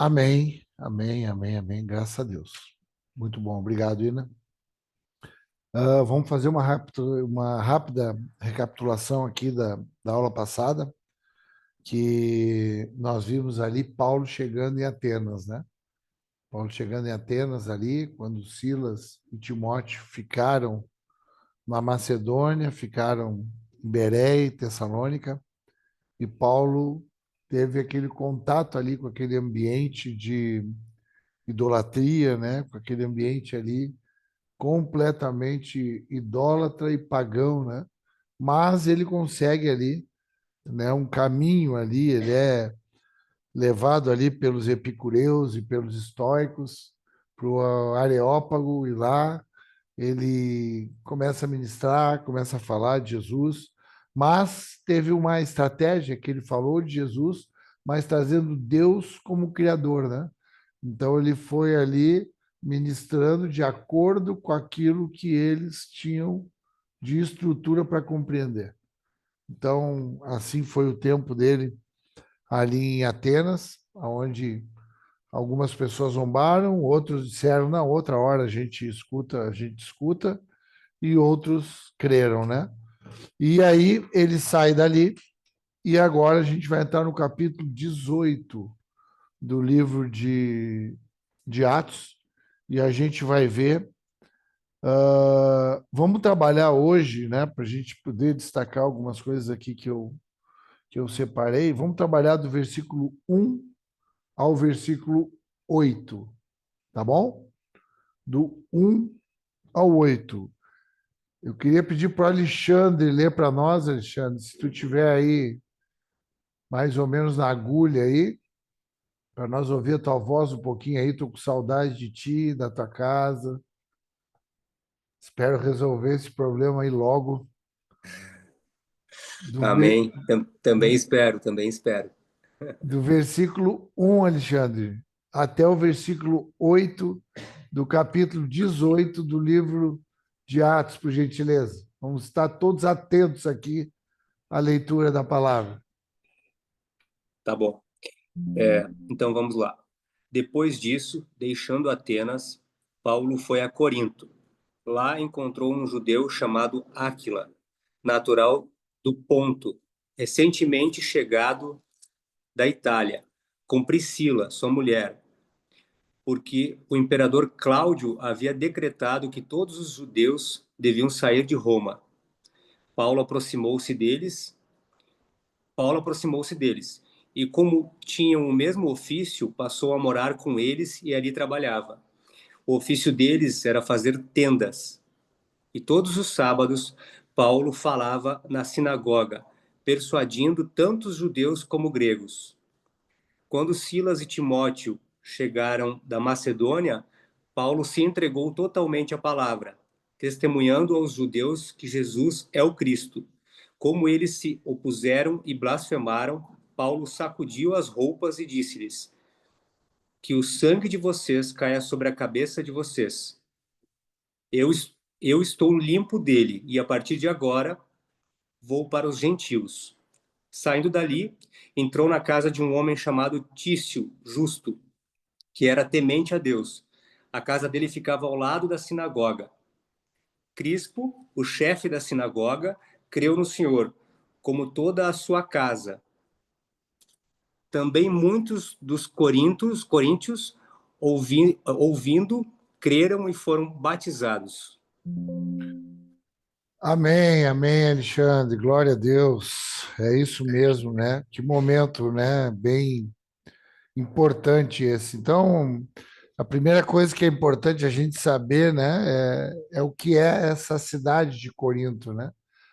Amém, amém, amém, amém, graças a Deus. Muito bom, obrigado, Ina. Vamos fazer uma rápida recapitulação aqui da aula passada, que nós vimos ali Paulo chegando em Atenas, né? Paulo chegando em Atenas ali, quando Silas e Timóteo ficaram na Macedônia, ficaram em Bereia e Tessalônica, e Paulo teve aquele contato ali com aquele ambiente de idolatria, né? Com aquele ambiente ali completamente idólatra e pagão, né? Mas ele consegue ali, né, um caminho ali, ele é levado ali pelos epicureus e pelos estoicos para o Areópago e lá ele começa a ministrar, começa a falar de Jesus, mas teve uma estratégia que ele falou de Jesus, mas trazendo Deus como criador, né? Então ele foi ali ministrando de acordo com aquilo que eles tinham de estrutura para compreender. Então, assim foi o tempo dele ali em Atenas, onde algumas pessoas zombaram, outros disseram, não, outra hora a gente escuta, e outros creram, né? E aí ele sai dali, e agora a gente vai entrar no capítulo 18 do livro de Atos, e a gente vai ver. Vamos trabalhar hoje, né, para a gente poder destacar algumas coisas aqui que eu separei. Vamos trabalhar do versículo 1 ao versículo 8, tá bom? Do 1 ao 8. Eu queria pedir para o Alexandre ler para nós, Alexandre, se tu tiver aí mais ou menos na agulha aí, para nós ouvir a tua voz um pouquinho aí. Estou com saudade de ti, da tua casa. Espero resolver esse problema aí logo. Do, ver- Amém. Também espero, também espero. do versículo 1, Alexandre, até o versículo 8 do capítulo 18 do livro de Atos, por gentileza. Vamos estar todos atentos aqui à leitura da palavra. Tá bom. Então vamos lá. Depois disso, deixando Atenas, Paulo foi a Corinto. Lá encontrou um judeu chamado Áquila, natural do Ponto, recentemente chegado da Itália, com Priscila, sua mulher, porque o imperador Cláudio havia decretado que todos os judeus deviam sair de Roma. Paulo aproximou-se deles Paulo aproximou-se deles, e como tinham o mesmo ofício, passou a morar com eles e ali trabalhava. O ofício deles era fazer tendas. E todos os sábados, Paulo falava na sinagoga, persuadindo tanto os judeus como gregos. Quando Silas e Timóteo chegaram da Macedônia, Paulo se entregou totalmente à palavra, testemunhando aos judeus que Jesus é o Cristo. Como eles se opuseram e blasfemaram, Paulo sacudiu as roupas e disse-lhes: Que o sangue de vocês caia sobre a cabeça de vocês. Eu, eu estou limpo dele, e a partir de agora vou para os gentios. Saindo dali, entrou na casa de um homem chamado Tício, justo, que era temente a Deus. A casa dele ficava ao lado da sinagoga. Crispo, o chefe da sinagoga, creu no Senhor, como toda a sua casa. Também muitos dos coríntios, ouvindo, creram e foram batizados. Amém, amém, Alexandre. Glória a Deus. É isso mesmo, né? Que momento, né? Bem importante esse. Então, a primeira coisa que é importante a gente saber, né, é o que é essa cidade de Corinto, né?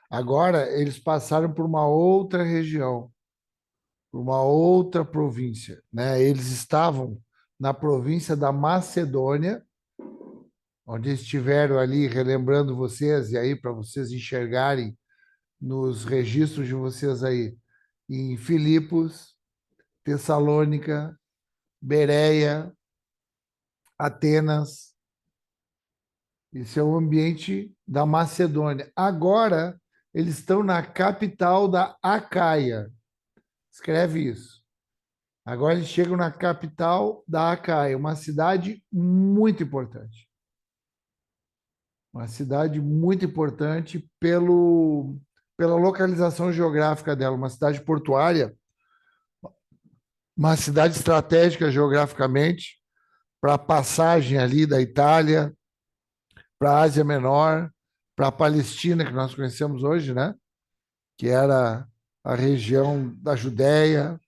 Agora, eles passaram por uma outra região, por uma outra província, né? Eles estavam na província da Macedônia, onde estiveram ali, relembrando vocês, e aí para vocês enxergarem nos registros de vocês aí, em Filipos, Tessalônica, Bereia, Atenas. Esse é o ambiente da Macedônia. Agora, eles estão na capital da Acaia. Escreve isso. Agora eles chegam na capital da Acaia, uma cidade muito importante. Uma cidade muito importante pela localização geográfica dela, uma cidade portuária, uma cidade estratégica geograficamente, para a passagem ali da Itália para a Ásia Menor, para a Palestina, que nós conhecemos hoje, né? Que era a região da Judéia,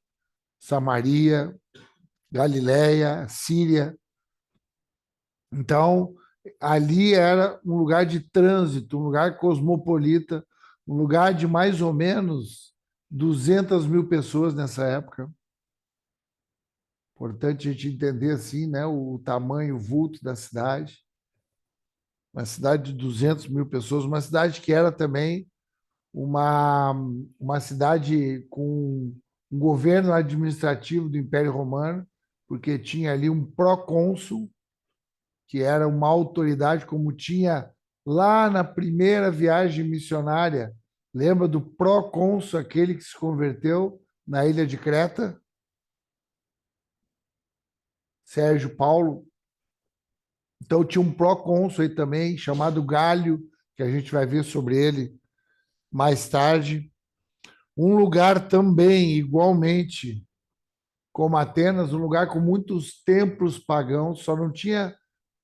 Samaria, Galiléia, Síria. Então, ali era um lugar de trânsito, um lugar cosmopolita, um lugar de mais ou menos 200 mil pessoas nessa época. Importante a gente entender assim, né, o tamanho, o vulto da cidade. Uma cidade de 200 mil pessoas, uma cidade que era também uma, uma cidade com um governo administrativo do Império Romano, porque tinha ali um procônsul, que era uma autoridade, como tinha lá na primeira viagem missionária. Lembra do procônsul, aquele que se converteu na ilha de Creta? Sérgio Paulo. Então tinha um procônsul aí também, chamado Gálio, que a gente vai ver sobre ele mais tarde. Um lugar também, igualmente, como Atenas, um lugar com muitos templos pagãos, só não tinha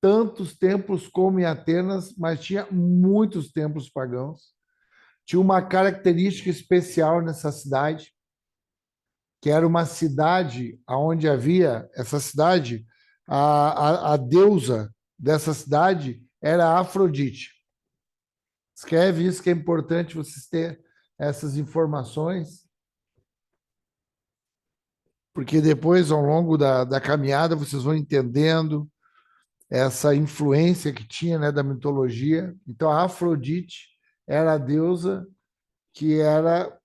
tantos templos como em Atenas, mas tinha muitos templos pagãos. Tinha uma característica especial nessa cidade, que era uma cidade onde havia, essa cidade, a deusa dessa cidade era Afrodite. Escreve isso que é importante vocês terem essas informações, porque depois, ao longo da caminhada, vocês vão entendendo essa influência que tinha, né, da mitologia. Então, a Afrodite era a deusa que era,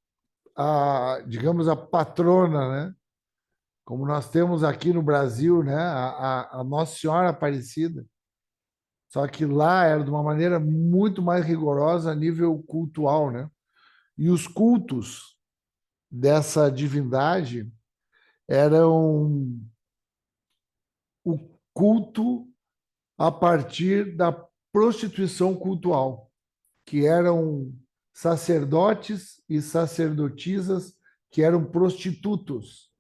digamos, a patrona, né? Como nós temos aqui no Brasil, né, a Nossa Senhora Aparecida. Só que lá era de uma maneira muito mais rigorosa a nível cultual, né? E os cultos dessa divindade eram o culto a partir da prostituição cultual, que eram sacerdotes e sacerdotisas que eram prostitutos,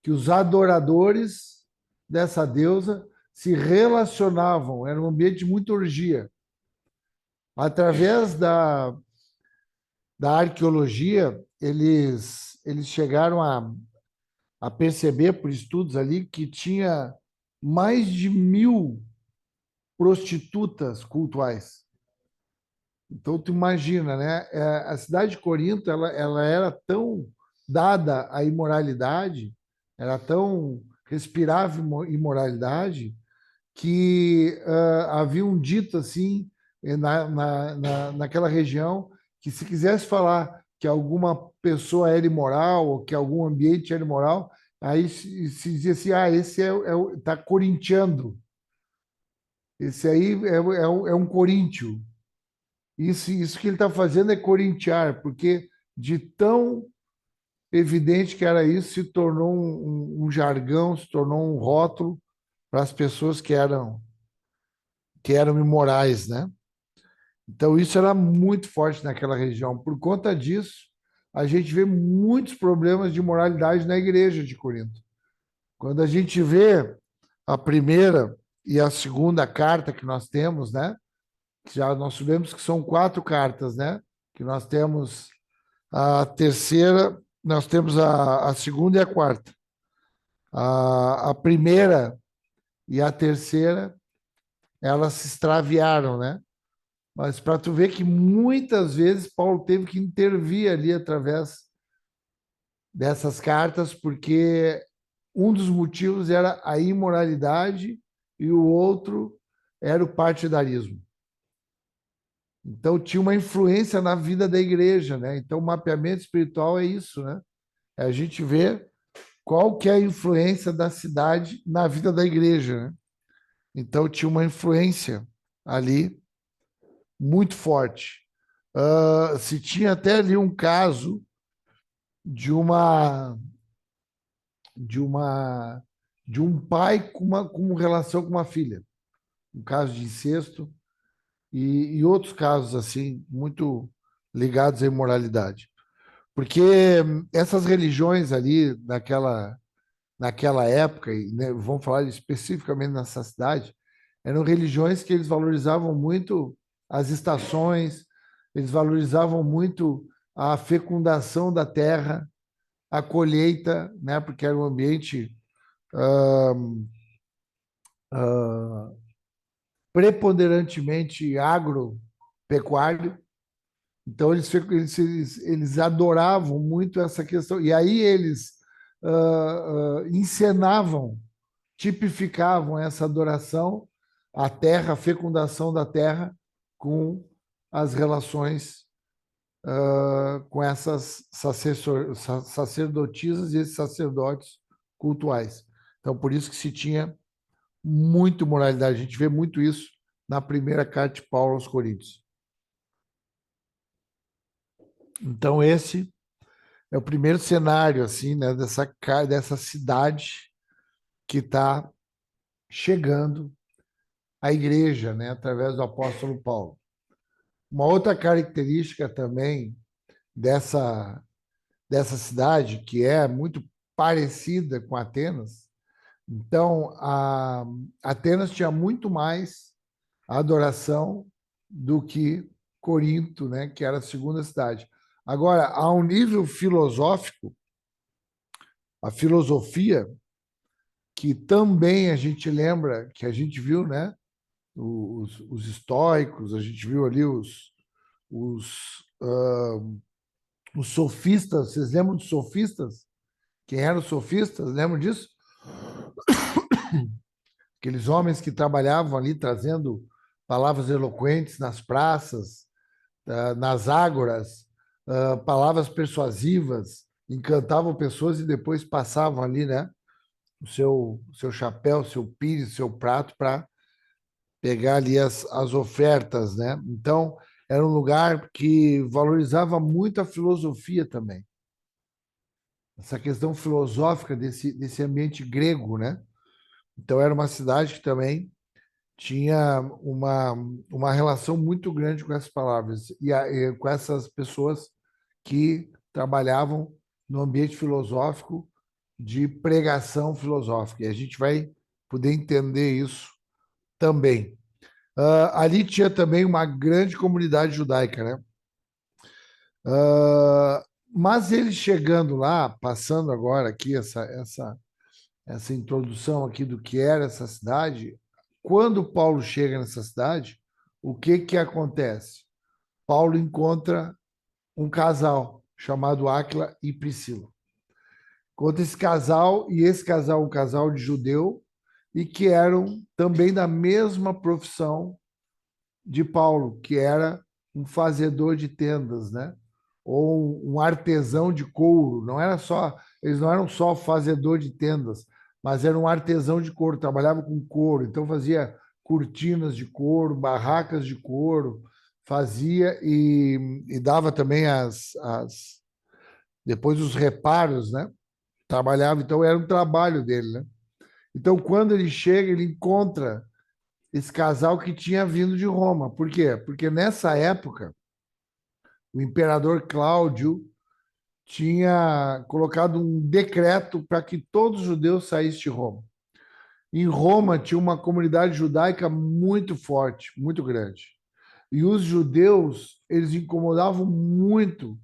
que os adoradores dessa deusa se relacionavam, era um ambiente de muita orgia. Através da arqueologia, eles chegaram a perceber, por estudos ali, que tinha mais de 1.000 prostitutas cultuais. Então, tu imagina, né? A cidade de Corinto, ela era tão dada à imoralidade, era tão respirava imoralidade, que havia um dito assim naquela região que se quisesse falar que alguma pessoa era imoral ou que algum ambiente era imoral, aí se dizia assim, esse tá corintiando, esse aí é um coríntio. Isso que ele está fazendo é corintiar, porque de tão evidente que era isso, se tornou um jargão, se tornou um rótulo para as pessoas que eram imorais, né? Então isso era muito forte naquela região. Por conta disso, a gente vê muitos problemas de moralidade na igreja de Corinto. Quando a gente vê a primeira e a segunda carta que nós temos, né? Já nós sabemos que são 4 cartas, né? Que nós temos a terceira, nós temos a segunda e a quarta. A primeira e a terceira, elas se extraviaram, né? Mas para tu ver que muitas vezes Paulo teve que intervir ali através dessas cartas, porque um dos motivos era a imoralidade e o outro era o partidarismo. Então tinha uma influência na vida da igreja, né? Então o mapeamento espiritual é isso, né? É a gente ver qual que é a influência da cidade na vida da igreja, né? Então tinha uma influência ali muito forte. Se tinha até ali um caso de de uma de um pai com relação com uma filha, um caso de incesto e outros casos assim muito ligados à imoralidade, porque essas religiões ali naquela época, e né, vamos falar especificamente nessa cidade, eram religiões que eles valorizavam muito as estações, eles valorizavam muito a fecundação da terra, a colheita, né, porque era um ambiente ah, ah, preponderantemente agropecuário. Então, eles adoravam muito essa questão. E aí eles encenavam, tipificavam essa adoração à terra, a fecundação da terra, com as relações com essas sacerdotisas e esses sacerdotes cultuais. Então, por isso que se tinha muito moralidade. A gente vê muito isso na primeira carta de Paulo aos Coríntios. Então, esse é o primeiro cenário assim, né, dessa cidade que está chegando à igreja, né, através do apóstolo Paulo. Uma outra característica também dessa cidade, que é muito parecida com Atenas, então Atenas tinha muito mais adoração do que Corinto, né, que era a segunda cidade. Agora, a um nível filosófico, a filosofia, que também a gente lembra, que a gente viu, né, os estoicos, a gente viu ali os sofistas. Vocês lembram dos sofistas? Quem eram os sofistas? Lembram disso? Aqueles homens que trabalhavam ali trazendo palavras eloquentes nas praças, nas ágoras, palavras persuasivas, encantavam pessoas e depois passavam ali, né, o seu chapéu, o seu pires, o seu prato para pegar ali as ofertas, né? Então, era um lugar que valorizava muito a filosofia também. Essa questão filosófica desse ambiente grego, né? Então, era uma cidade que também tinha uma relação muito grande com essas palavras e com essas pessoas que trabalhavam no ambiente filosófico de pregação filosófica. E a gente vai poder entender isso também. Ali tinha também uma grande comunidade judaica, né? Mas ele chegando lá, passando agora aqui essa introdução aqui do que era essa cidade, quando Paulo chega nessa cidade, o que que acontece? Paulo encontra um casal chamado Áquila e Priscila. Encontra esse casal, e esse casal, um casal de judeu, e que eram também da mesma profissão de Paulo, que era um fazedor de tendas, né? Ou um artesão de couro. Eles não eram só fazedor de tendas, mas era um artesão de couro, trabalhava com couro, então fazia cortinas de couro, barracas de couro, fazia e dava também depois os reparos, né? Trabalhava, então era um trabalho dele, né? Então, quando ele chega, ele encontra esse casal que tinha vindo de Roma. Por quê? Porque nessa época, o imperador Cláudio tinha colocado um decreto para que todos os judeus saíssem de Roma. Em Roma tinha uma comunidade judaica muito forte, muito grande. E os judeus, eles incomodavam muito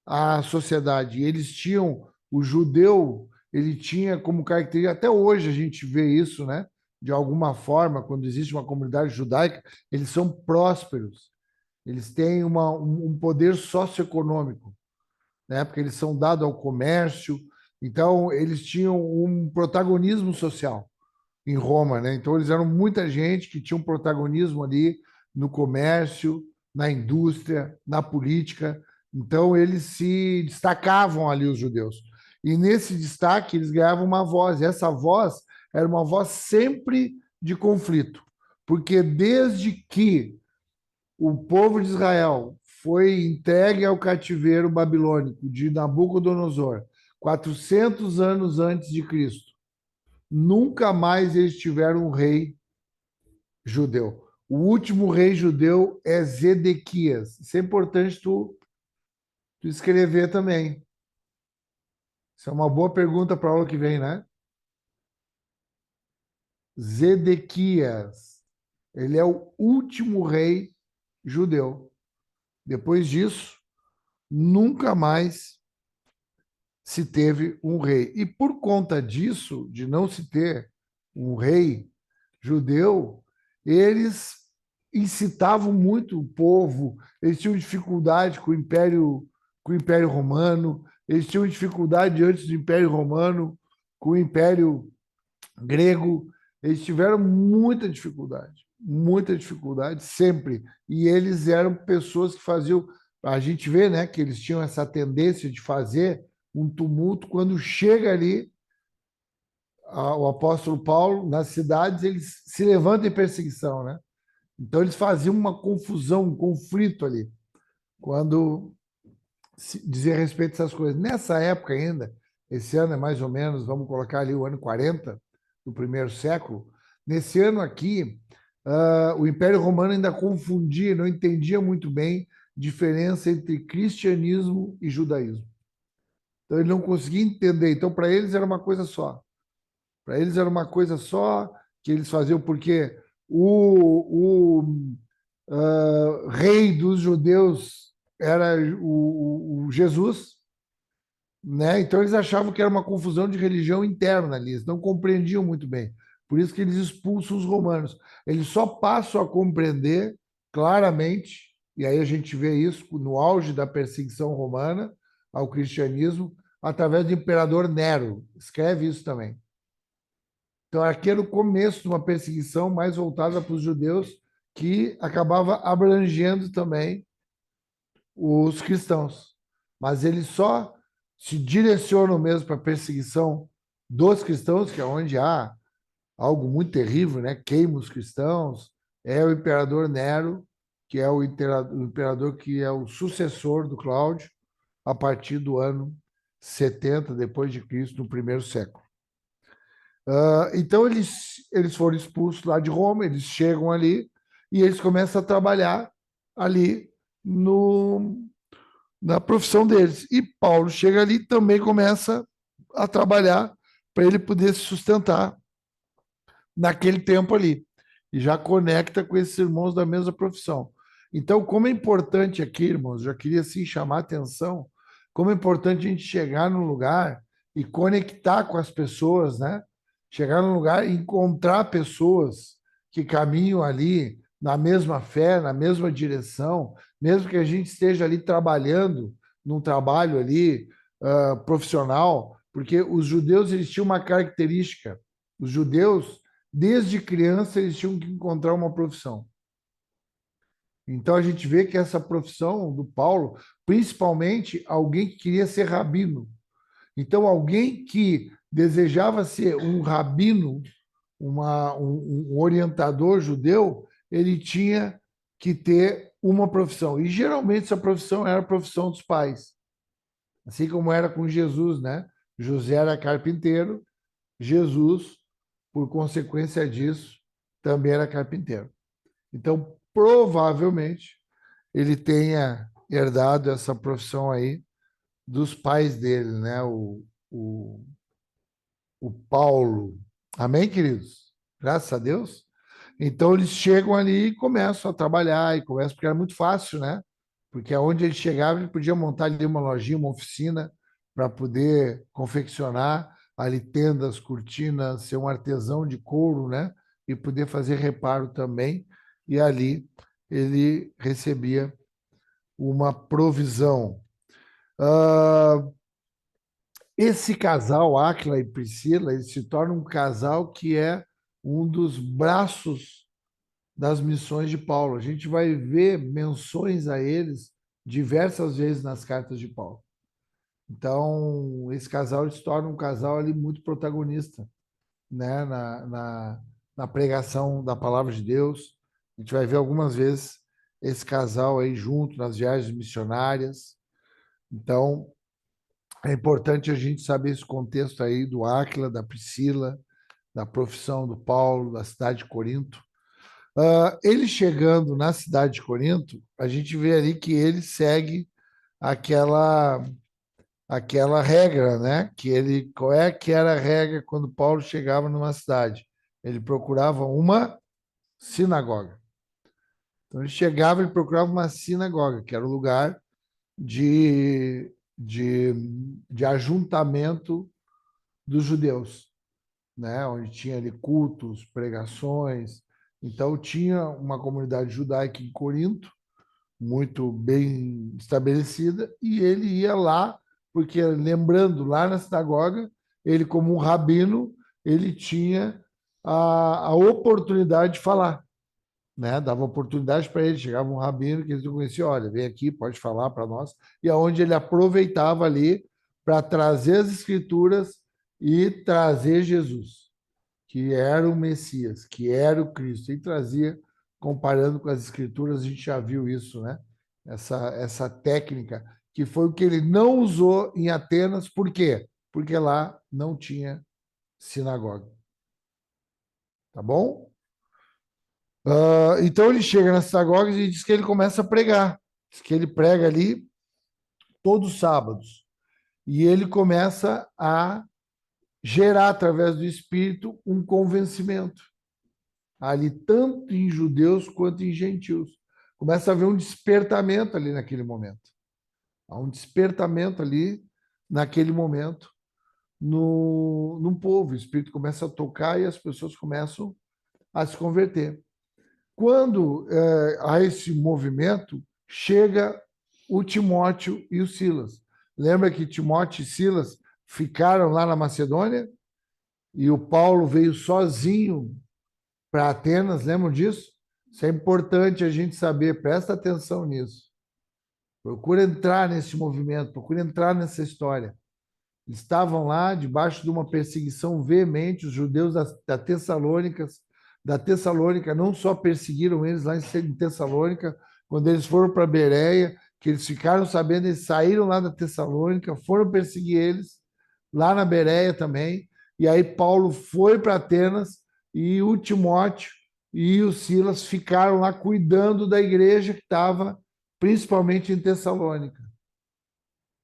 a sociedade. Eles tinham, o judeu, ele tinha como característica, até hoje a gente vê isso, né? De alguma forma, quando existe uma comunidade judaica, eles são prósperos, eles têm um poder socioeconômico, né? Porque eles são dados ao comércio, então eles tinham um protagonismo social em Roma, né? Então eles eram muita gente que tinha um protagonismo ali no comércio, na indústria, na política. Então eles se destacavam ali os judeus. E nesse destaque eles ganhavam uma voz. E essa voz era uma voz sempre de conflito, porque desde que o povo de Israel foi entregue ao cativeiro babilônico de Nabucodonosor, 400 anos antes de Cristo. Nunca mais eles tiveram um rei judeu. O último rei judeu é Zedequias. Isso é importante tu escrever também. Isso é uma boa pergunta para a aula que vem, né? Zedequias. Ele é o último rei judeu. Depois disso, nunca mais se teve um rei. E por conta disso, de não se ter um rei judeu, eles incitavam muito o povo, eles tinham dificuldade com o Império Romano, eles tinham dificuldade antes do Império Romano com o Império Grego, eles tiveram muita dificuldade sempre. E eles eram pessoas que faziam. A gente vê, né, que eles tinham essa tendência de fazer um tumulto quando chega ali o apóstolo Paulo nas cidades, eles se levantam em perseguição, né? Então eles faziam uma confusão, um conflito ali, quando se dizia respeito a essas coisas. Nessa época ainda, esse ano é mais ou menos, vamos colocar ali o ano 40 do primeiro século, nesse ano aqui, o Império Romano ainda confundia, não entendia muito bem a diferença entre cristianismo e judaísmo. Então ele não conseguia entender. Então para eles era uma coisa só. Para eles era uma coisa só que eles faziam porque o rei dos judeus era o Jesus, né? Então eles achavam que era uma confusão de religião interna ali, eles não compreendiam muito bem. Por isso que eles expulsam os romanos. Eles só passam a compreender claramente, e aí a gente vê isso no auge da perseguição romana ao cristianismo, através do imperador Nero. Escreve isso também. Então, aqui era o começo de uma perseguição mais voltada para os judeus, que acabava abrangendo também os cristãos. Mas eles só se direcionam mesmo para a perseguição dos cristãos, que é onde há algo muito terrível, né? Queima os cristãos, é o imperador Nero, que é o imperador que é o sucessor do Cláudio, a partir do ano 70 depois de Cristo, no primeiro século. Então eles foram expulsos lá de Roma, eles chegam ali e eles começam a trabalhar ali no, na profissão deles. E Paulo chega ali e também começa a trabalhar para ele poder se sustentar naquele tempo ali. E já conecta com esses irmãos da mesma profissão. Então, como é importante aqui, irmãos, já queria assim chamar a atenção, como é importante a gente chegar num lugar e conectar com as pessoas, né? Chegar num lugar e encontrar pessoas que caminham ali na mesma fé, na mesma direção, mesmo que a gente esteja ali trabalhando num trabalho ali profissional, porque os judeus eles tinham uma característica. Os judeus desde criança eles tinham que encontrar uma profissão. Então a gente vê que essa profissão do Paulo, principalmente alguém que queria ser rabino. Então alguém que desejava ser um rabino, um orientador judeu, ele tinha que ter uma profissão. E geralmente essa profissão era a profissão dos pais. Assim como era com Jesus, né? José era carpinteiro, Jesus, por consequência disso, também era carpinteiro. Então, provavelmente, ele tenha herdado essa profissão aí dos pais dele, né? O Paulo. Amém, queridos? Graças a Deus. Então, eles chegam ali e começam a trabalhar, e começam, porque era muito fácil, né? Porque aonde ele chegava, ele podia montar ali uma lojinha, uma oficina, para poder confeccionar ali tendas, cortinas, ser um artesão de couro, né? E poder fazer reparo também. E ali ele recebia uma provisão. Esse casal, Áquila e Priscila, ele se torna um casal que é um dos braços das missões de Paulo. A gente vai ver menções a eles diversas vezes nas cartas de Paulo. Então, esse casal ele se torna um casal ali muito protagonista, né, na pregação da palavra de Deus. A gente vai ver algumas vezes esse casal aí junto nas viagens missionárias. Então, É importante a gente saber esse contexto aí do Áquila, da Priscila, da profissão do Paulo, da cidade de Corinto. Ele chegando na cidade de Corinto, a gente vê ali que ele segue aquela regra, né? Qual é que era a regra quando Paulo chegava numa cidade? Ele procurava uma sinagoga. Então ele chegava e procurava uma sinagoga, que era o lugar de, de, de ajuntamento dos judeus, né? Onde tinha ali cultos, pregações. Então tinha uma comunidade judaica em Corinto muito bem estabelecida, e ele ia lá, porque, lembrando, lá na sinagoga, ele, como um rabino, ele tinha a oportunidade de falar, né? Dava oportunidade para ele, chegava um rabino que ele não conhecia, olha, vem aqui, pode falar para nós, e aonde ele aproveitava ali para trazer as escrituras e trazer Jesus, que era o Messias, que era o Cristo, e trazia, comparando com as Escrituras, a gente já viu isso, né? Essa técnica, que foi o que ele não usou em Atenas, por quê? Porque lá não tinha sinagoga. Tá bom? Então ele chega nas sinagogas e diz que ele começa a pregar. Diz que ele prega ali todos os sábados. E ele começa a gerar, através do Espírito, um convencimento ali, tanto em judeus quanto em gentios. Começa a haver um despertamento ali naquele momento. Há um despertamento ali naquele momento no povo. O Espírito começa a tocar e as pessoas começam a se converter. Quando há esse movimento, chega o Timóteo e o Silas. Lembra que Timóteo e Silas ficaram lá na Macedônia e o Paulo veio sozinho para Atenas, lembram disso? Isso é importante a gente saber, presta atenção nisso. Procura entrar nesse movimento, procura entrar nessa história. Estavam lá debaixo de uma perseguição veemente, os judeus da Tessalônica não só perseguiram eles lá em Tessalônica, quando eles foram para Bereia, que eles ficaram sabendo, eles saíram lá da Tessalônica, foram perseguir eles lá na Bereia também, e aí Paulo foi para Atenas e o Timóteo e o Silas ficaram lá cuidando da igreja que estava principalmente em Tessalônica.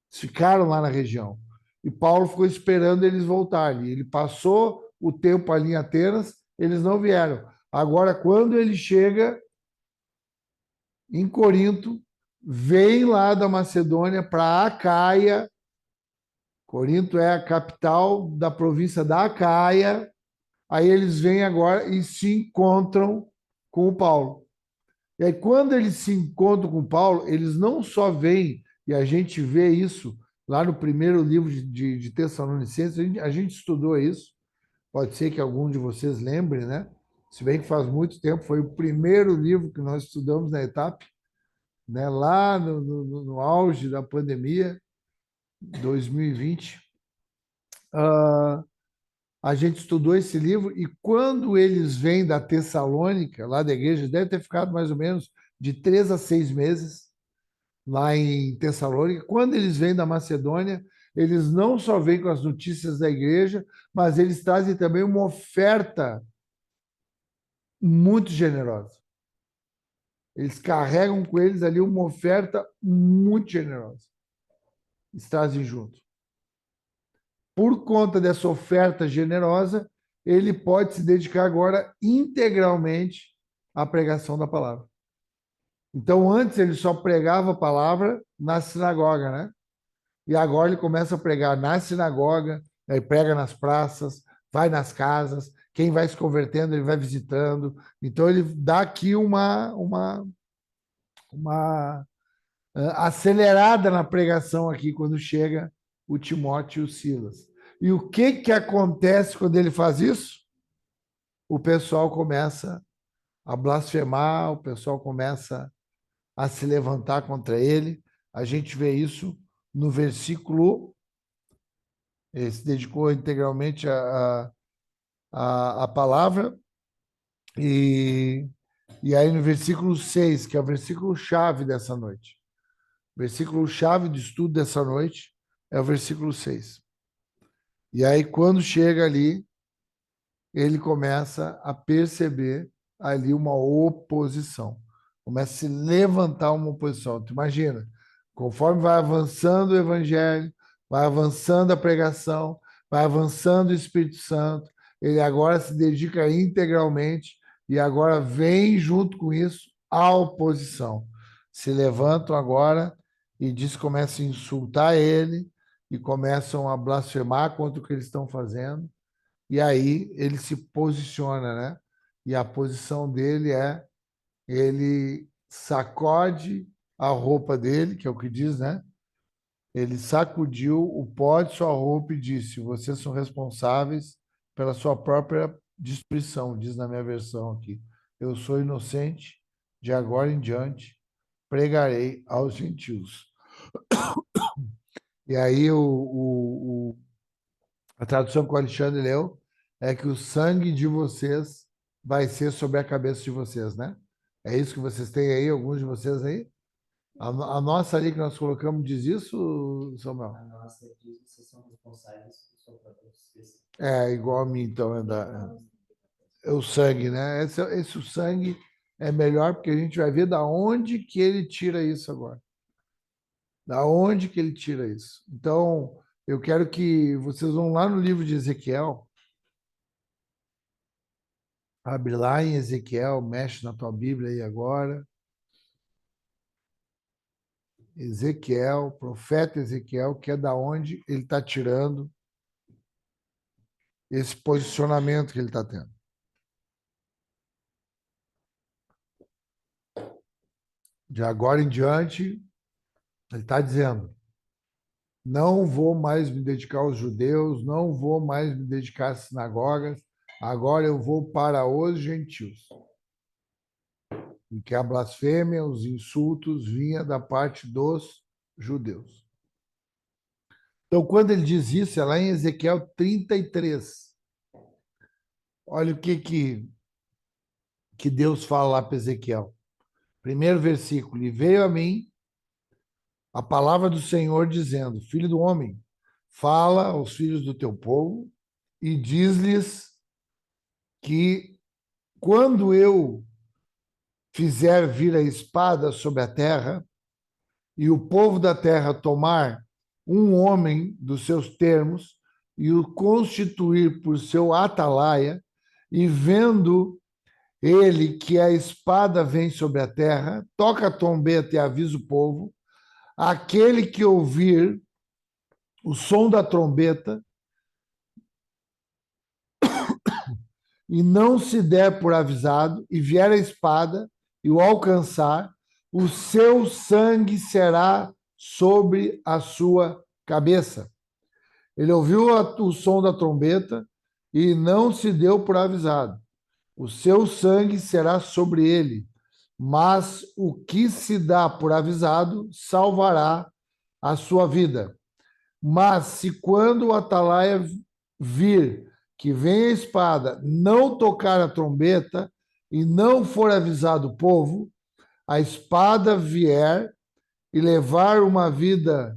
Ficaram lá na região. E Paulo ficou esperando eles voltarem. Ele passou o tempo ali em Atenas, eles não vieram. Agora, quando ele chega em Corinto, vem lá da Macedônia para Acaia. Corinto é a capital da província da Acaia. Aí eles vêm agora e se encontram com o Paulo. E aí, quando eles se encontram com Paulo, eles não só veem, e a gente vê isso lá no primeiro livro de Tessalonicenses, a gente estudou isso, pode ser que algum de vocês lembre, né? Se bem que faz muito tempo, foi o primeiro livro que nós estudamos na etapa, né? Lá no auge da pandemia, 2020. A gente estudou esse livro e quando eles vêm da Tessalônica, lá da igreja, deve ter ficado mais ou menos de 3 a 6 meses lá em Tessalônica. Quando eles vêm da Macedônia, eles não só vêm com as notícias da igreja, mas eles trazem também uma oferta muito generosa. Eles carregam com eles ali uma oferta muito generosa. Eles trazem junto. Por conta dessa oferta generosa, ele pode se dedicar agora integralmente à pregação da palavra. Então, antes ele só pregava a palavra na sinagoga, né? E agora ele começa a pregar na sinagoga, aí prega nas praças, vai nas casas, quem vai se convertendo, ele vai visitando. Então, ele dá aqui uma acelerada na pregação aqui, quando chega o Timóteo e o Silas. E o que acontece quando ele faz isso? O pessoal começa a blasfemar, o pessoal começa a se levantar contra ele. A gente vê isso no versículo. Ele se dedicou integralmente à palavra. E aí no versículo 6, que é o versículo chave dessa noite. O versículo chave de estudo dessa noite é o versículo 6. E aí, quando chega ali, ele começa a perceber ali uma oposição. Começa a se levantar uma oposição. Tu imagina, conforme vai avançando o evangelho, vai avançando a pregação, vai avançando o Espírito Santo, ele agora se dedica integralmente e agora vem junto com isso a oposição. Se levantam agora e diz, começam a insultar ele e começam a blasfemar contra o que eles estão fazendo. E aí ele se posiciona, né? E a posição dele é ele sacode a roupa dele, que é o que diz, né? Ele sacudiu o pó de sua roupa e disse: Vocês são responsáveis pela sua própria destruição, diz na minha versão aqui. Eu sou inocente, de agora em diante pregarei aos gentios. E aí a tradução que o Alexandre leu é que o sangue de vocês vai ser sobre a cabeça de vocês, né? É isso que vocês têm aí, alguns de vocês aí? A nossa ali que nós colocamos diz isso, Samuel? A nossa diz que vocês são responsáveis por sua própria justiça. É igual a mim, então. É o sangue, né? Esse o sangue é melhor porque a gente vai ver da onde que ele tira isso agora. Da onde que ele tira isso. Então, eu quero que vocês vão lá no livro de Ezequiel. Abre lá em Ezequiel, mexe na tua Bíblia aí agora. Ezequiel, profeta Ezequiel, que é da onde ele está tirando esse posicionamento que ele está tendo. De agora em diante, ele está dizendo: não vou mais me dedicar aos judeus, não vou mais me dedicar às sinagogas, agora eu vou para os gentios. Em que a blasfêmia, os insultos vinha da parte dos judeus. Então, quando ele diz isso, é lá em Ezequiel 33. Olha o que Deus fala lá para Ezequiel. Primeiro versículo: E veio a mim a palavra do Senhor dizendo: Filho do homem, fala aos filhos do teu povo e diz-lhes que quando eu fizer vir a espada sobre a terra e o povo da terra tomar um homem dos seus termos e o constituir por seu atalaia, e vendo ele que a espada vem sobre a terra, toca a trombeta e avisa o povo, aquele que ouvir o som da trombeta e não se der por avisado, e vier a espada e o alcançar, o seu sangue será sobre a sua cabeça. Ele ouviu o som da trombeta e não se deu por avisado. O seu sangue será sobre ele, mas o que se dá por avisado salvará a sua vida. Mas se quando o atalaia vir que vem a espada, não tocar a trombeta e não for avisado o povo, a espada vier e levar uma vida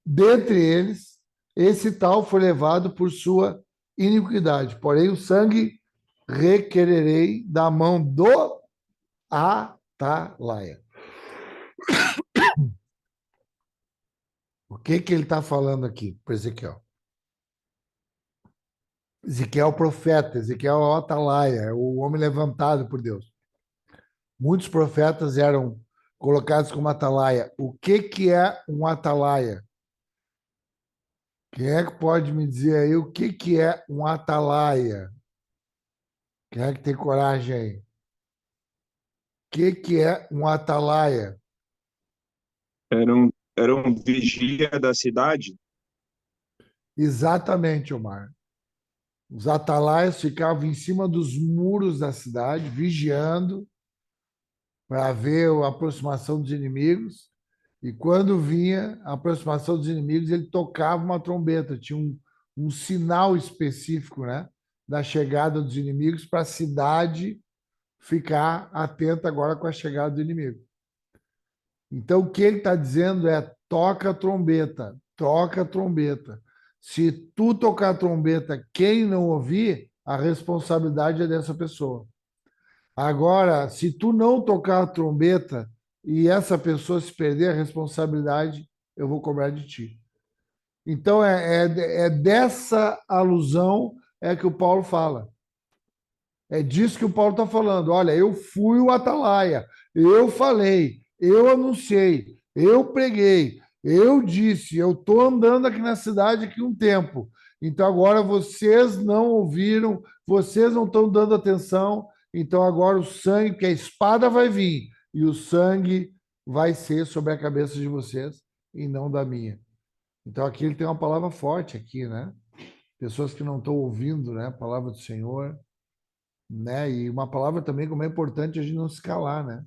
dentre eles, esse tal foi levado por sua iniquidade. Porém, o sangue requererei da mão do atalaia. O que ele está falando aqui para Ezequiel? Ezequiel é o profeta, Ezequiel é o atalaia, é o homem levantado por Deus. Muitos profetas eram colocados como atalaia. O que é um atalaia? Quem é que pode me dizer aí o que é um atalaia? Quem é que tem coragem aí? O que é um atalaia? Eram vigia da cidade? Exatamente, Omar. Os atalaias ficavam em cima dos muros da cidade, vigiando para ver a aproximação dos inimigos. E quando vinha a aproximação dos inimigos, ele tocava uma trombeta. Tinha um sinal específico, né, da chegada dos inimigos para a cidade ficar atenta agora com a chegada do inimigo. Então, o que ele está dizendo é: toca a trombeta, toca a trombeta. Se tu tocar a trombeta, quem não ouvir, a responsabilidade é dessa pessoa. Agora, se tu não tocar a trombeta e essa pessoa se perder, a responsabilidade eu vou cobrar de ti. Então, é dessa alusão que o Paulo fala. É disso que o Paulo está falando. Olha, eu fui o atalaia, eu falei, eu anunciei, eu preguei, eu disse, eu estou andando aqui na cidade aqui um tempo. Então agora vocês não ouviram, vocês não estão dando atenção. Então agora o sangue, porque a espada vai vir e o sangue vai ser sobre a cabeça de vocês e não da minha. Então aqui ele tem uma palavra forte aqui, né? Pessoas que não estão ouvindo, né, a palavra do Senhor, né? E uma palavra também como é importante a gente não se calar, né?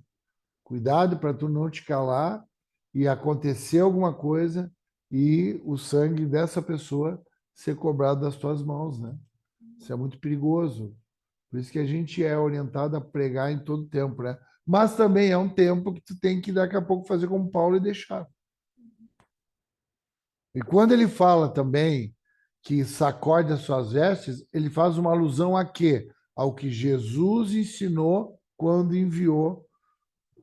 Cuidado para tu não te calar e acontecer alguma coisa e o sangue dessa pessoa ser cobrado das tuas mãos, né? Isso é muito perigoso. Por isso que a gente é orientado a pregar em todo tempo, né? Mas também é um tempo que tu tem que daqui a pouco fazer como Paulo e deixar. E quando ele fala também que sacode as suas vestes, ele faz uma alusão a quê? Ao que Jesus ensinou quando enviou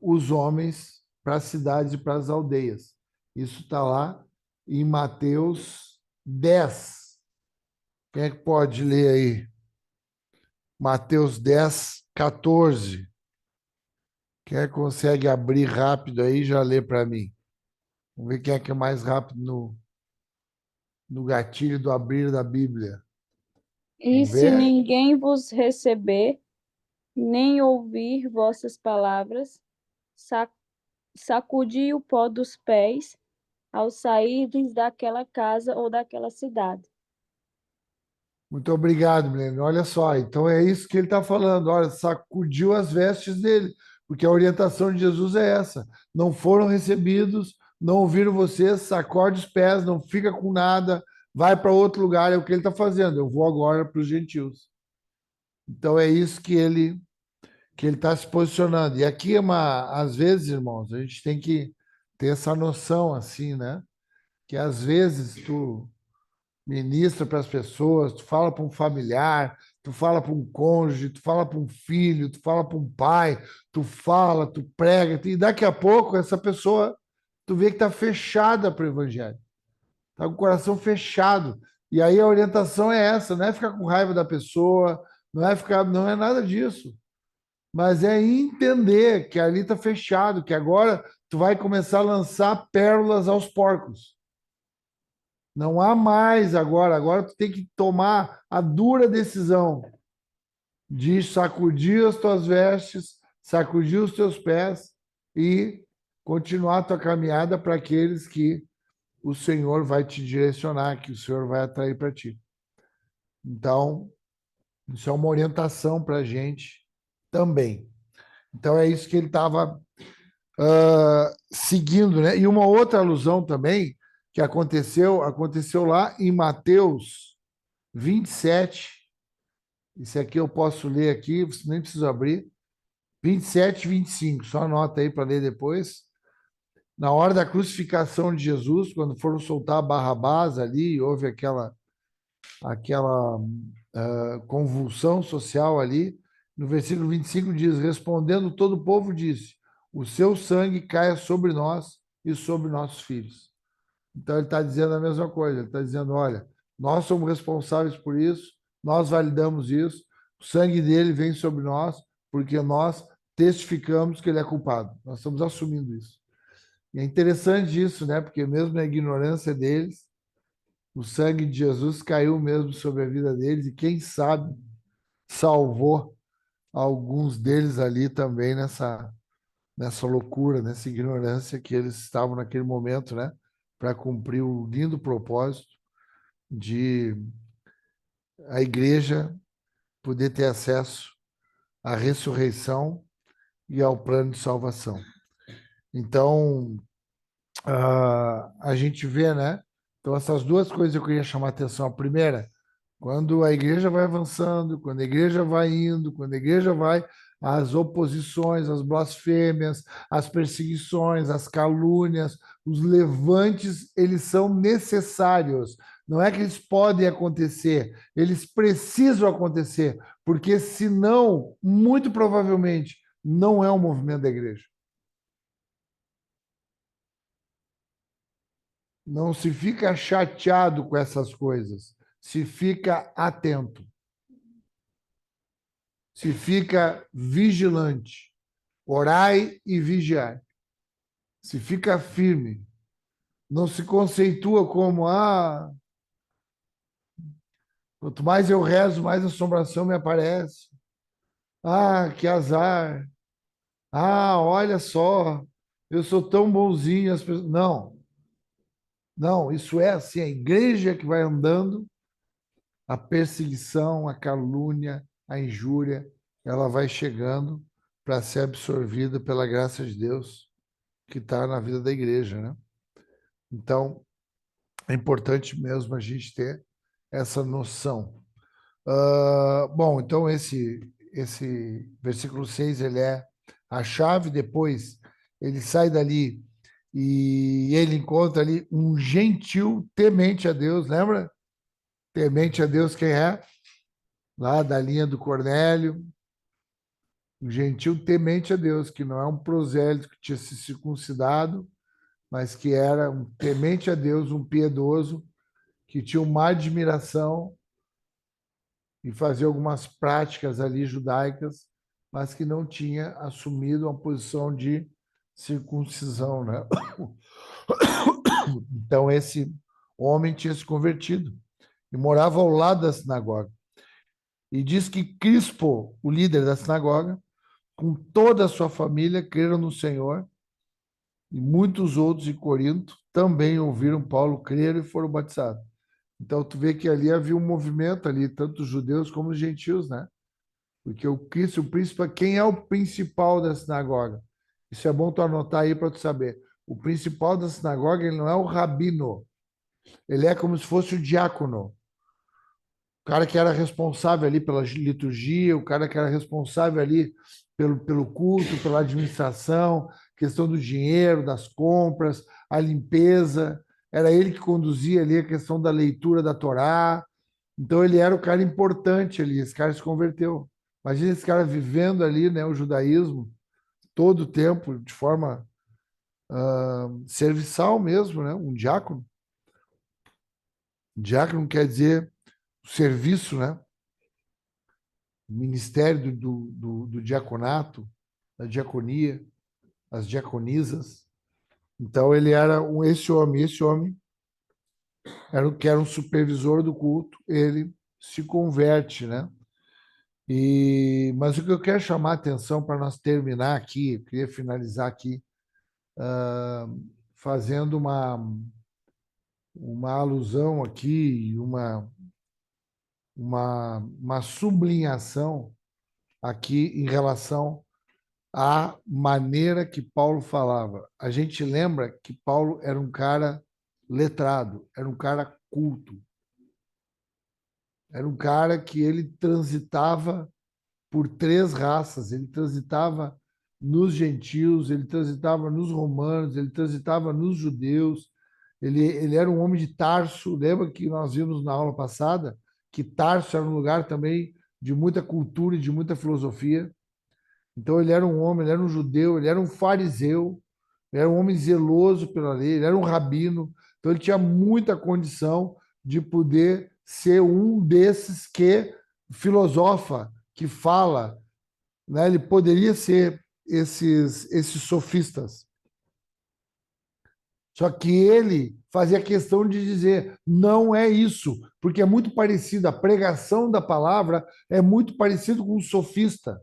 os homens para as cidades e para as aldeias. Isso está lá em Mateus 10. Quem é que pode ler aí? Mateus 10, 14. Quem é que consegue abrir rápido aí, já lê para mim. Vamos ver quem é que é mais rápido no gatilho do abrir da Bíblia. E Vamos se ver? ninguém vos receber, nem ouvir vossas palavras, sacudi o pó dos pés ao sairdes daquela casa ou daquela cidade. Muito obrigado, Milene. Olha só, então é isso que ele está falando. Olha, sacudiu as vestes dele, porque a orientação de Jesus é essa. Não foram recebidos, não ouviram vocês, sacode os pés, não fica com nada, vai para outro lugar. É o que ele está fazendo. Eu vou agora para os gentios. Então é isso que ele está se posicionando. E aqui às vezes, irmãos, a gente tem que ter essa noção assim, né? Que às vezes tu ministra para as pessoas, tu fala para um familiar, tu fala para um cônjuge, tu fala para um filho, tu fala para um pai, tu fala, tu prega, e daqui a pouco essa pessoa, tu vê que está fechada para o evangelho, está com o coração fechado. E aí a orientação é essa, não é ficar com raiva da pessoa, não é nada disso, mas é entender que ali está fechado, que agora tu vai começar a lançar pérolas aos porcos. Não há mais agora. Agora tu tem que tomar a dura decisão de sacudir as tuas vestes, sacudir os teus pés e continuar a tua caminhada para aqueles que o Senhor vai te direcionar, que o Senhor vai atrair para ti. Então, isso é uma orientação para a gente também. Então, é isso que ele estava seguindo, né? E uma outra alusão também que aconteceu lá em Mateus 27. Isso aqui eu posso ler aqui, você nem precisa abrir. 27 e 25, só anota aí para ler depois. Na hora da crucificação de Jesus, quando foram soltar Barrabás ali, houve aquela convulsão social ali. No versículo 25 diz: respondendo todo o povo, disse: o seu sangue caia sobre nós e sobre nossos filhos. Então ele está dizendo a mesma coisa, ele está dizendo: olha, nós somos responsáveis por isso, nós validamos isso, o sangue dele vem sobre nós, porque nós testificamos que ele é culpado. Nós estamos assumindo isso. E é interessante isso, né? Porque mesmo na ignorância deles, o sangue de Jesus caiu mesmo sobre a vida deles e quem sabe salvou alguns deles ali também nessa loucura, nessa ignorância que eles estavam naquele momento, né? Para cumprir o lindo propósito de a igreja poder ter acesso à ressurreição e ao plano de salvação. Então, a gente vê, né? Então, essas duas coisas eu queria chamar a atenção. A primeira, quando a igreja vai avançando, quando a igreja vai indo, quando a igreja vai as oposições, as blasfêmias, as perseguições, as calúnias, os levantes, eles são necessários. Não é que eles podem acontecer, eles precisam acontecer, porque senão, muito provavelmente, não é um movimento da igreja. Não se fica chateado com essas coisas, se fica atento, se fica vigilante, orai e vigiai, se fica firme, não se conceitua como, quanto mais eu rezo, mais assombração me aparece. Que azar. Olha só, eu sou tão bonzinho. As pessoas... Não, não, isso é assim, a igreja que vai andando, a perseguição, a calúnia, a injúria, ela vai chegando para ser absorvida pela graça de Deus que está na vida da igreja, né? Então, é importante mesmo a gente ter essa noção. Bom, então esse versículo 6 ele é a chave, depois ele sai dali e ele encontra ali um gentil temente a Deus, lembra? Temente a Deus quem é? Lá da linha do Cornélio, um gentil temente a Deus, que não é um prosélito que tinha se circuncidado, mas que era um temente a Deus, um piedoso, que tinha uma admiração e fazia algumas práticas ali judaicas, mas que não tinha assumido uma posição de circuncisão, né? Então esse homem tinha se convertido e morava ao lado da sinagoga. E diz que Crispo, o líder da sinagoga, com toda a sua família, creram no Senhor, e muitos outros em Corinto também ouviram Paulo crer e foram batizados. Então tu vê que ali havia um movimento ali, tanto os judeus como os gentios, né? Porque o Cristo, o príncipe, quem é o principal da sinagoga? Isso é bom tu anotar aí para tu saber. O principal da sinagoga, ele não é o rabino, ele é como se fosse o diácono. O cara que era responsável ali pela liturgia, o cara que era responsável ali pelo culto, pela administração, questão do dinheiro, das compras, a limpeza. Era ele que conduzia ali a questão da leitura da Torá. Então ele era o cara importante ali. Esse cara se converteu. Imagina esse cara vivendo ali, né, o judaísmo todo o tempo de forma serviçal mesmo, né? Um diácono. Diácono quer dizer serviço, né? O ministério do diaconato, da diaconia, as diaconisas. Então ele era esse homem era o que era um supervisor do culto, ele se converte, né? Mas o que eu quero chamar a atenção para nós terminar aqui, eu queria finalizar aqui fazendo uma alusão aqui, uma sublinhação aqui em relação à maneira que Paulo falava. A gente lembra que Paulo era um cara letrado, era um cara culto, era um cara que ele transitava por três raças, ele transitava nos gentios, ele transitava nos romanos, ele transitava nos judeus, ele era um homem de Tarso. Lembra que nós vimos na aula passada que Tarso era um lugar também de muita cultura e de muita filosofia. Então ele era um homem, ele era um judeu, ele era um fariseu, ele era um homem zeloso pela lei, ele era um rabino. Então ele tinha muita condição de poder ser um desses que filosofa, que fala, né? Ele poderia ser esses sofistas. Só que ele fazia questão de dizer, não é isso, porque é muito parecido, a pregação da palavra é muito parecido com um sofista.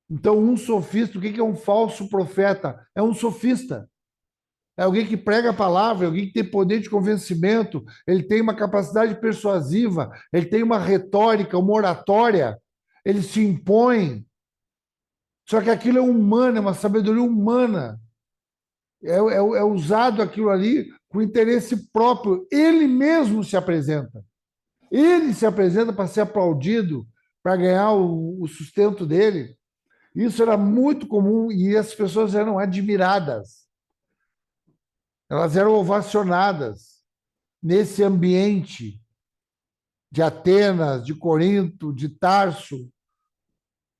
Então, um sofista, o que é um falso profeta? É um sofista. É alguém que prega a palavra, é alguém que tem poder de convencimento, ele tem uma capacidade persuasiva, ele tem uma retórica, uma oratória, ele se impõe. Só que aquilo é humano, é uma sabedoria humana. É usado aquilo ali com interesse próprio. Ele mesmo se apresenta. Ele se apresenta para ser aplaudido, para ganhar o sustento dele. Isso era muito comum e as pessoas eram admiradas. Elas eram ovacionadas nesse ambiente de Atenas, de Corinto, de Tarso,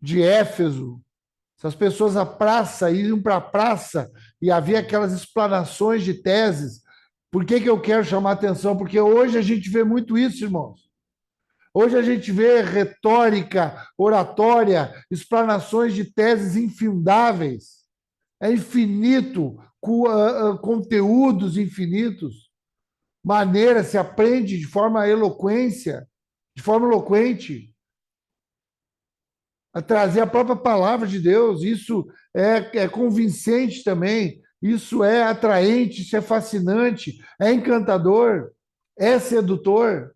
de Éfeso. Essas pessoas à praça, iam para a praça e havia aquelas explanações de teses. Por que que eu quero chamar atenção? Porque hoje a gente vê muito isso, irmãos. Hoje a gente vê retórica, oratória, explanações de teses infindáveis. É infinito, conteúdos infinitos. Maneira se aprende de forma eloquente, a trazer a própria palavra de Deus. Isso é convincente também, isso é atraente, isso é fascinante, é encantador, é sedutor.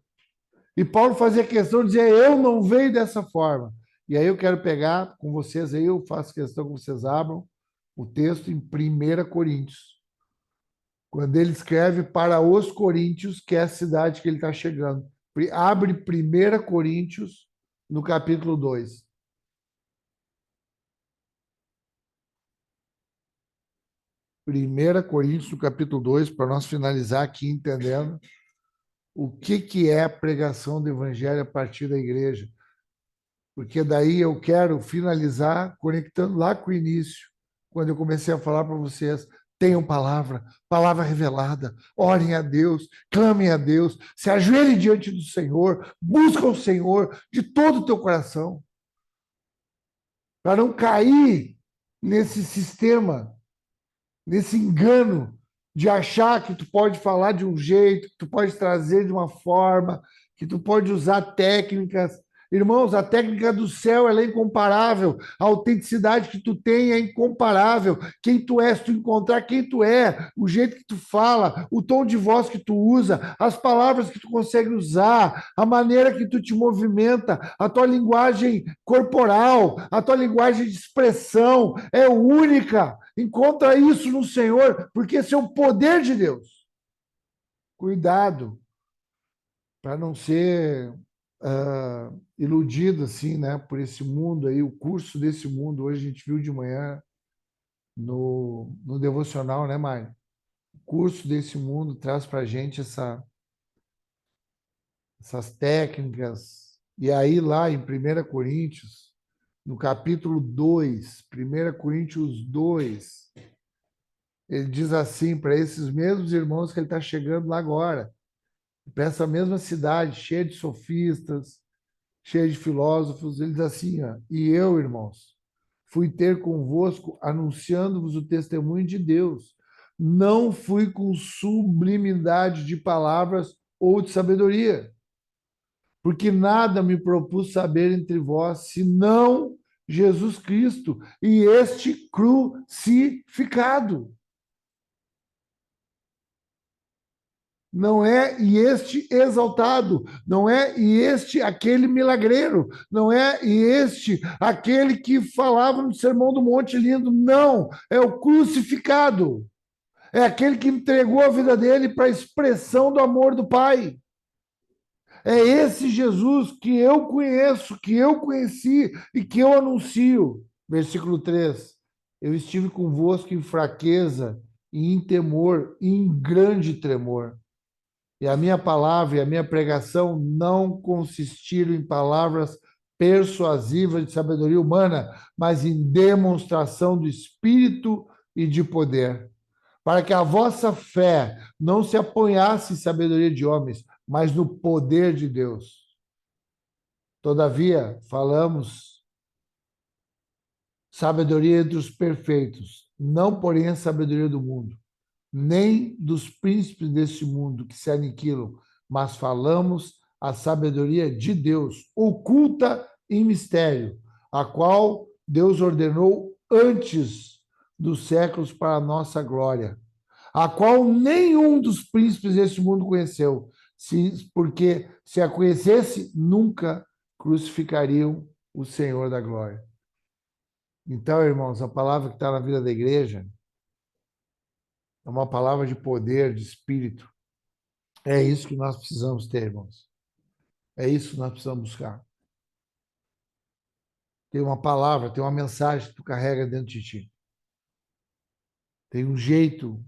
E Paulo fazia questão de dizer: eu não veio dessa forma. E aí eu quero pegar com vocês, aí eu faço questão que vocês abram o texto em 1 Coríntios, quando ele escreve para os Coríntios, que é a cidade que ele está chegando. Abre 1 Coríntios, no capítulo 2. 1 Coríntios, no capítulo 2, para nós finalizar aqui entendendo o que é a pregação do evangelho a partir da igreja. Porque daí eu quero finalizar conectando lá com o início, quando eu comecei a falar para vocês: tenham palavra, palavra revelada, orem a Deus, clamem a Deus, se ajoelhem diante do Senhor, buscam o Senhor de todo o teu coração, para não cair nesse sistema, nesse engano de achar que tu pode falar de um jeito, que tu pode trazer de uma forma, que tu pode usar técnicas. Irmãos, a técnica do céu ela é incomparável. A autenticidade que tu tem é incomparável. Quem tu é, se tu encontrar quem tu é, o jeito que tu fala, o tom de voz que tu usa, as palavras que tu consegue usar, a maneira que tu te movimenta, a tua linguagem corporal, a tua linguagem de expressão é única. Encontra isso no Senhor, porque esse é o poder de Deus. Cuidado para não ser iludido assim, né, por esse mundo aí, o curso desse mundo. Hoje a gente viu de manhã no devocional, né, Mari? O curso desse mundo traz para a gente essas técnicas. E aí lá em 1 Coríntios, no capítulo 2, 1 Coríntios 2, ele diz assim para esses mesmos irmãos que ele está chegando lá agora, para essa mesma cidade, cheia de sofistas, cheia de filósofos, ele diz assim: ó, e eu, irmãos, fui ter convosco anunciando-vos o testemunho de Deus. Não fui com sublimidade de palavras ou de sabedoria, porque nada me propus saber entre vós, senão Jesus Cristo e este crucificado. Não é e este exaltado, não é e este aquele milagreiro, não é e este aquele que falava no Sermão do Monte lindo, não, é o crucificado, é aquele que entregou a vida dele para a expressão do amor do Pai. É esse Jesus que eu conheço, que eu conheci e que eu anuncio. Versículo 3. Eu estive convosco em fraqueza, e em temor, e em grande tremor. E a minha palavra e a minha pregação não consistiram em palavras persuasivas de sabedoria humana, mas em demonstração do Espírito e de poder, para que a vossa fé não se apoiasse em sabedoria de homens, mas no poder de Deus. Todavia, falamos sabedoria entre os perfeitos, não porém a sabedoria do mundo, nem dos príncipes deste mundo que se aniquilam, mas falamos a sabedoria de Deus, oculta em mistério, a qual Deus ordenou antes dos séculos para a nossa glória, a qual nenhum dos príncipes deste mundo conheceu, porque se a conhecesse, nunca crucificariam o Senhor da glória. Então, irmãos, a palavra que está na vida da igreja é uma palavra de poder, de espírito. É isso que nós precisamos ter, irmãos. É isso que nós precisamos buscar. tem uma palavra, tem uma mensagem que tu carrega dentro de ti. Tem um jeito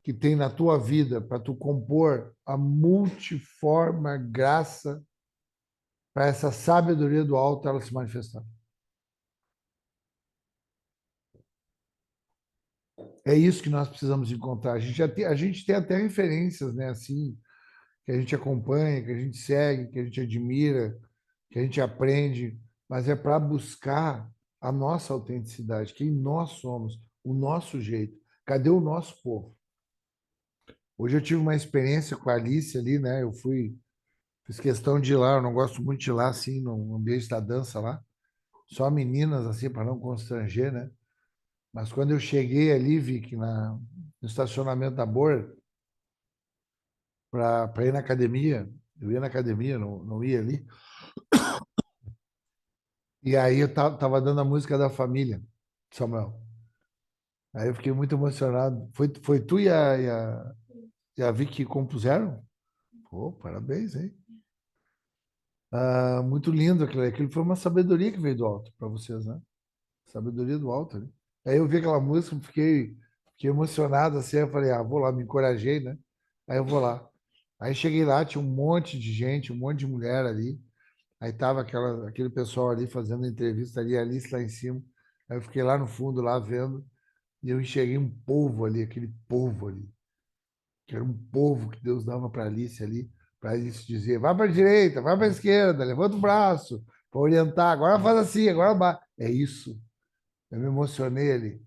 que tem na tua vida para tu compor a multiforme graça para essa sabedoria do alto ela se manifestar. É isso que nós precisamos encontrar. A gente tem até referências, né, assim, que a gente acompanha, que a gente segue, que a gente admira, que a gente aprende, mas é para buscar a nossa autenticidade, quem nós somos, o nosso jeito. Cadê o nosso povo? Hoje eu tive uma experiência com a Alice ali, né? Fiz questão de ir lá, eu não gosto muito de ir lá, assim, no ambiente da dança lá. Só meninas, assim, para não constranger, né? Mas quando eu cheguei ali, vi que no estacionamento da Bor, para ir na academia, eu ia na academia, não ia ali. E aí eu tava dando a música da família, Samuel. Aí eu fiquei muito emocionado. Foi tu e a Vicky que compuseram? Pô, parabéns, hein? Ah, muito lindo aquilo. Aquilo foi uma sabedoria que veio do alto para vocês, né? Sabedoria do alto ali. Aí eu vi aquela música, fiquei emocionado assim. Eu falei, vou lá, me encorajei, né? Aí eu vou lá. Aí cheguei lá, tinha um monte de gente, um monte de mulher ali. Aí tava aquele pessoal ali fazendo entrevista ali, a Alice lá em cima. Aí eu fiquei lá no fundo, lá vendo, e eu enxerguei um povo ali, aquele povo ali, que era um povo que Deus dava para Alice dizer, vai para a direita, vai para a esquerda, levanta o braço, para orientar, agora faz assim, agora vai. É isso. Eu me emocionei ali.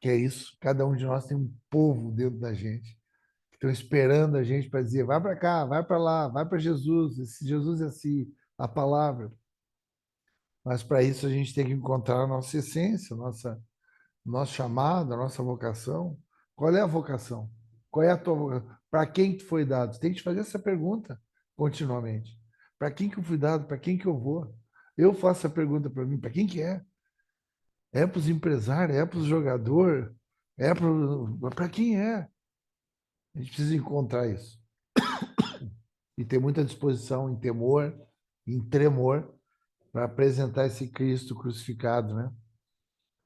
Que é isso. Cada um de nós tem um povo dentro da gente, que estão esperando a gente para dizer, vai para cá, vai para lá, vai para Jesus, esse Jesus é assim, a palavra. Mas para isso a gente tem que encontrar a nossa essência, nosso chamado, a nossa vocação. Qual é a vocação? Qual é a tua vocação? Para quem que foi dado? Você tem que te fazer essa pergunta continuamente. Para quem que eu fui dado? Para quem que eu vou? Eu faço a pergunta para mim, para quem que é? É para os empresários? É para os jogadores? É para quem é? A gente precisa encontrar isso. E ter muita disposição em temor, em tremor, para apresentar esse Cristo crucificado, né?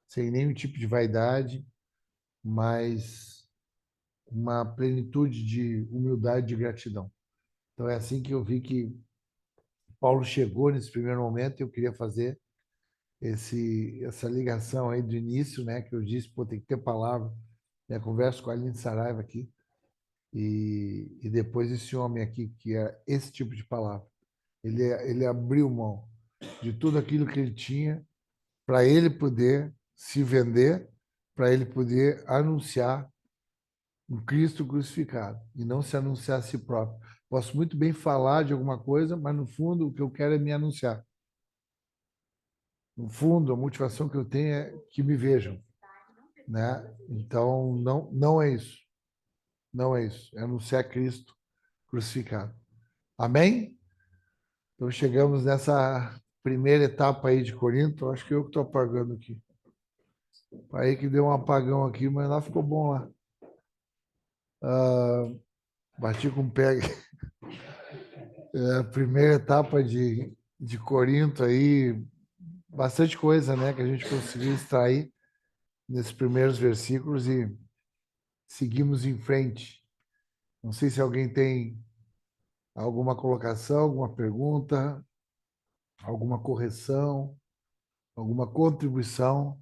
Sem nenhum tipo de vaidade, mas uma plenitude de humildade e de gratidão. Então é assim que eu vi que Paulo chegou nesse primeiro momento e eu queria fazer essa ligação aí do início, né, que eu disse, pô, tem que ter palavra. Eu converso com a Aline Saraiva aqui e depois esse homem aqui, que é esse tipo de palavra. Ele abriu mão de tudo aquilo que ele tinha para ele poder se vender, para ele poder anunciar um Cristo crucificado e não se anunciar a si próprio. Posso muito bem falar de alguma coisa, mas no fundo o que eu quero é me anunciar. No fundo, a motivação que eu tenho é que me vejam, né? Então não é isso. Não é isso. É anunciar Cristo crucificado. Amém? Então chegamos nessa primeira etapa aí de Corinto. Acho que eu que estou apagando aqui. Aí que deu um apagão aqui, mas lá ficou bom lá. Bati com o pé. É a primeira etapa de Corinto aí, bastante coisa, né, que a gente conseguiu extrair nesses primeiros versículos e seguimos em frente. Não sei se alguém tem alguma colocação, alguma pergunta, alguma correção, alguma contribuição.